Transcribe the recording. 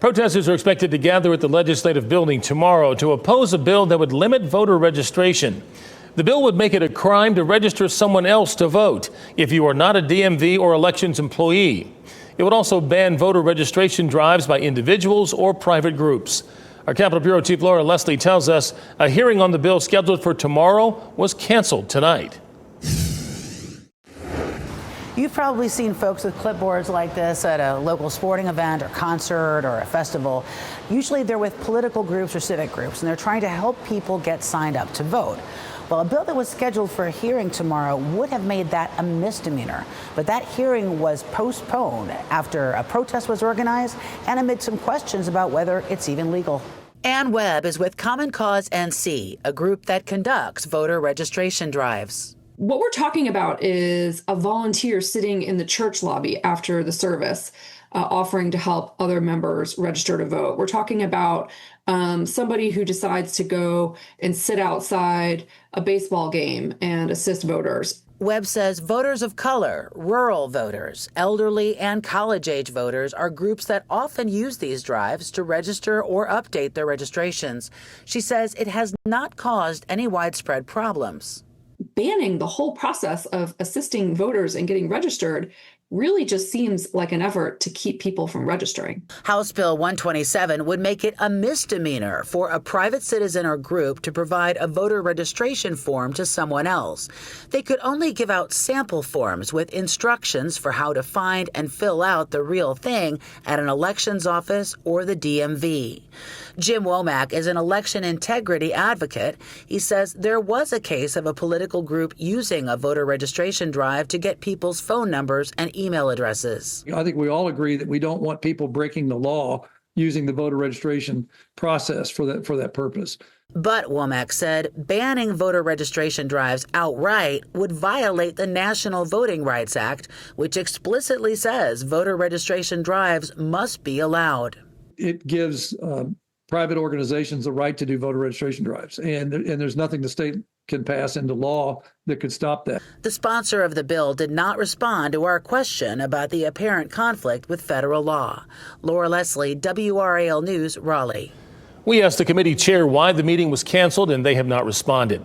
Protesters are expected to gather at the legislative building tomorrow to oppose a bill that would limit voter registration. The bill would make it a crime to register someone else to vote if you are not a DMV or elections employee. It would also ban voter registration drives by individuals or private groups. Our Capitol Bureau Chief Laura Leslie tells us a hearing on the bill scheduled for tomorrow was canceled tonight. You've probably seen folks with clipboards like this at a local sporting event or concert or a festival. Usually they're with political groups or civic groups, and they're trying to help people get signed up to vote. Well, a bill that was scheduled for a hearing tomorrow would have made that a misdemeanor. But that hearing was postponed after a protest was organized and amid some questions about whether it's even legal. Ann Webb is with Common Cause NC, a group that conducts voter registration drives. What we're talking about is a volunteer sitting in the church lobby after the service, offering to help other members register to vote. We're talking about somebody who decides to go and sit outside a baseball game and assist voters. Webb says voters of color, rural voters, elderly, and college-age voters are groups that often use these drives to register or update their registrations. She says it has not caused any widespread problems. Banning the whole process of assisting voters and getting registered really just seems like an effort to keep people from registering. House Bill 127 would make it a misdemeanor for a private citizen or group to provide a voter registration form to someone else. They could only give out sample forms with instructions for how to find and fill out the real thing at an elections office or the DMV. Jim Womack is an election integrity advocate. He says there was a case of a political group using a voter registration drive to get people's phone numbers and email addresses. I think we all agree that we don't want people breaking the law using the voter registration process for that purpose. But Womack said banning voter registration drives outright would violate the National Voting Rights Act, which explicitly says voter registration drives must be allowed. It gives private organizations the right to do voter registration drives, and there's nothing the state can pass into law that could stop that. The sponsor of the bill did not respond to our question about the apparent conflict with federal law. Laura Leslie, WRAL News, Raleigh. We asked the committee chair why the meeting was canceled, and they have not responded.